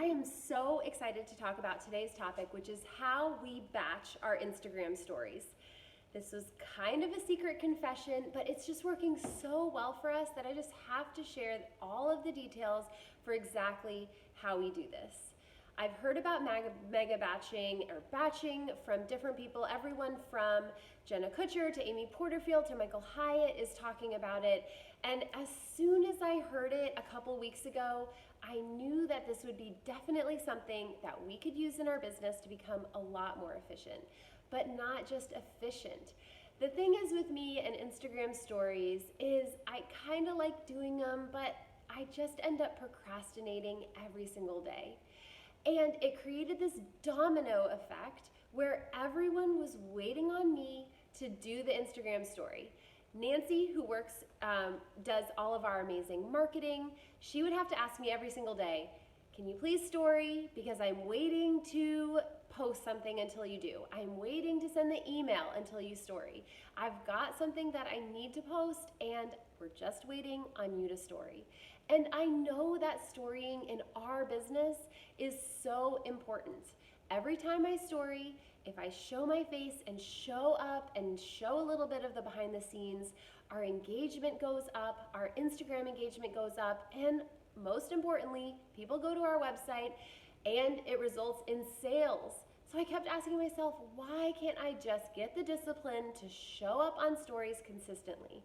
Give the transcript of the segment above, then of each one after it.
I am so excited to talk about today's topic, which is how we batch our Instagram stories. This was kind of a secret confession, but it's just working so well for us that I just have to share all of the details for exactly how we do this. I've heard about mega batching or batching from different people. Everyone from Jenna Kutcher to Amy Porterfield to Michael Hyatt is talking about it. And as soon as I heard it a couple weeks ago, I knew that this would be definitely something that we could use in our business to become a lot more efficient, but not just efficient. The thing is with me and Instagram stories is I kind of like doing them, but I just end up procrastinating every single day. And it created this domino effect where everyone was waiting on me to do the Instagram story. Nancy, who does all of our amazing marketing, she would have to ask me every single day, can you please story? Because I'm waiting to post something until you do. I'm waiting to send the email until you story. I've got something that I need to post and we're just waiting on you to story. And I know that storying in our business is so important. Every time I story, if I show my face and show up and show a little bit of the behind the scenes, our engagement goes up, our Instagram engagement goes up, and most importantly, people go to our website and it results in sales. So I kept asking myself, why can't I just get the discipline to show up on stories consistently?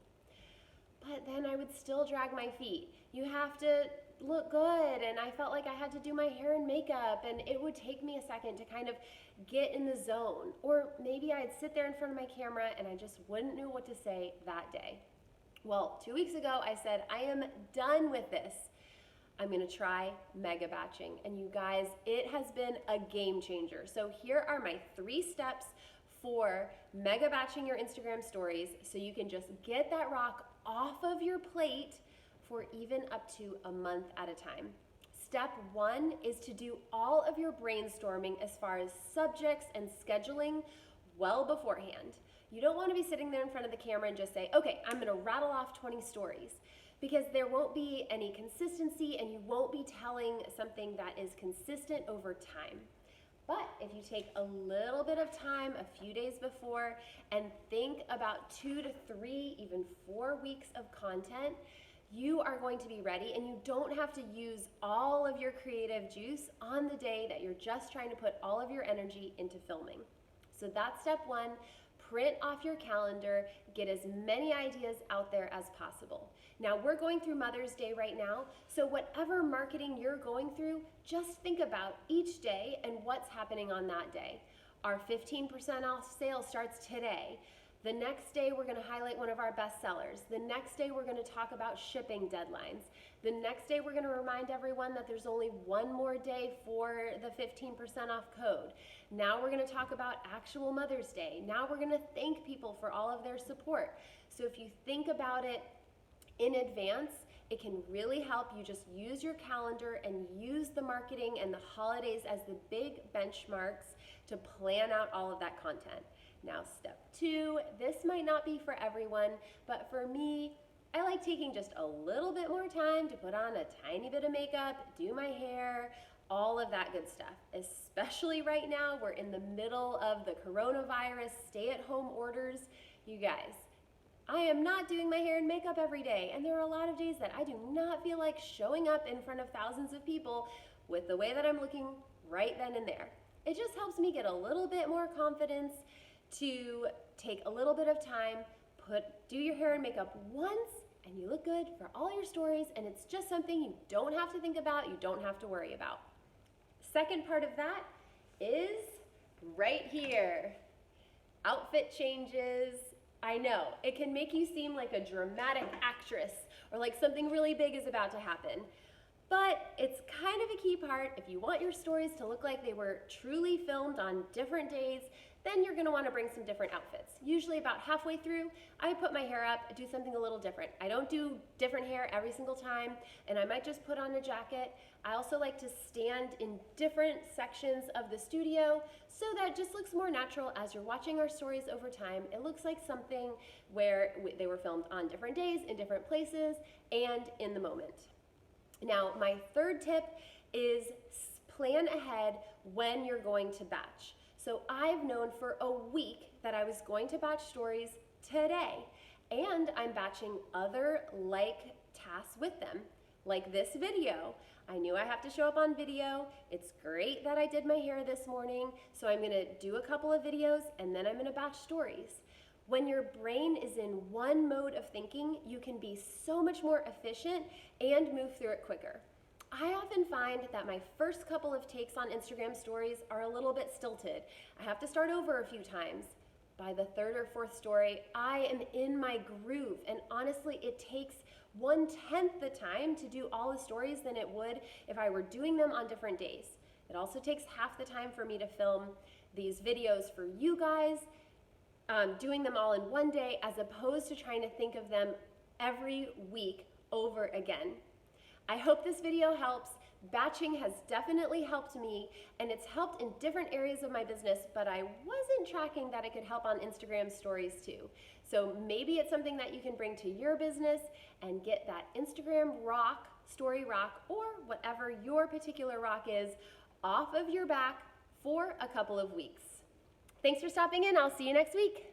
But then I would still drag my feet. You have to look good, and I felt like I had to do my hair and makeup, and it would take me a second to kind of get in the zone. Or maybe I'd sit there in front of my camera and I just wouldn't know what to say that day. Well, 2 weeks ago I said, I am done with this. I'm gonna try mega batching. And you guys, it has been a game changer. So here are my 3 steps for mega batching your Instagram stories so you can just get that rock off of your plate for even up to a month at a time. Step 1 is to do all of your brainstorming as far as subjects and scheduling well beforehand. You don't want to be sitting there in front of the camera and just say, okay, I'm going to rattle off 20 stories, because there won't be any consistency and you won't be telling something that is consistent over time. But if you take a little bit of time, a few days before, and think about 2 to 3, even 4 weeks of content, you are going to be ready, and you don't have to use all of your creative juice on the day that you're just trying to put all of your energy into filming. So that's step 1. Print off your calendar, get as many ideas out there as possible. Now, we're going through Mother's Day right now, so whatever marketing you're going through, just think about each day and what's happening on that day. Our 15% off sale starts today. The next day, we're gonna highlight one of our best sellers. The next day, we're gonna talk about shipping deadlines. The next day, we're gonna remind everyone that there's only one more day for the 15% off code. Now we're gonna talk about actual Mother's Day. Now we're gonna thank people for all of their support. So if you think about it in advance, it can really help you just use your calendar and use the marketing and the holidays as the big benchmarks to plan out all of that content. Now, step 2, this might not be for everyone, but for me, I like taking just a little bit more time to put on a tiny bit of makeup, do my hair, all of that good stuff. Especially right now, we're in the middle of the coronavirus stay-at-home orders. You guys, I am not doing my hair and makeup every day, and there are a lot of days that I do not feel like showing up in front of thousands of people with the way that I'm looking right then and there. It just helps me get a little bit more confidence to take a little bit of time, do your hair and makeup once, and you look good for all your stories, and it's just something you don't have to think about, you don't have to worry about. Second part of that is right here. Outfit changes. I know, it can make you seem like a dramatic actress or like something really big is about to happen. But it's kind of a key part. If you want your stories to look like they were truly filmed on different days, then you're gonna wanna bring some different outfits. Usually about halfway through, I put my hair up, do something a little different. I don't do different hair every single time, and I might just put on a jacket. I also like to stand in different sections of the studio so that it just looks more natural as you're watching our stories over time. It looks like something where they were filmed on different days, in different places, and in the moment. Now, my third tip is plan ahead when you're going to batch. So I've known for a week that I was going to batch stories today, and I'm batching other like tasks with them, like this video. I knew I have to show up on video. It's great that I did my hair this morning, so I'm gonna do a couple of videos and then I'm gonna batch stories. When your brain is in one mode of thinking, you can be so much more efficient and move through it quicker. I often find that my first couple of takes on Instagram stories are a little bit stilted. I have to start over a few times. By the third or fourth story, I am in my groove, and honestly, it takes 1/10 the time to do all the stories than it would if I were doing them on different days. It also takes half the time for me to film these videos for you guys, doing them all in one day as opposed to trying to think of them every week over again. I hope this video helps. Batching has definitely helped me, and it's helped in different areas of my business, but I wasn't tracking that it could help on Instagram stories too. So maybe it's something that you can bring to your business and get that Instagram rock, story rock, or whatever your particular rock is off of your back for a couple of weeks. Thanks for stopping in. I'll see you next week.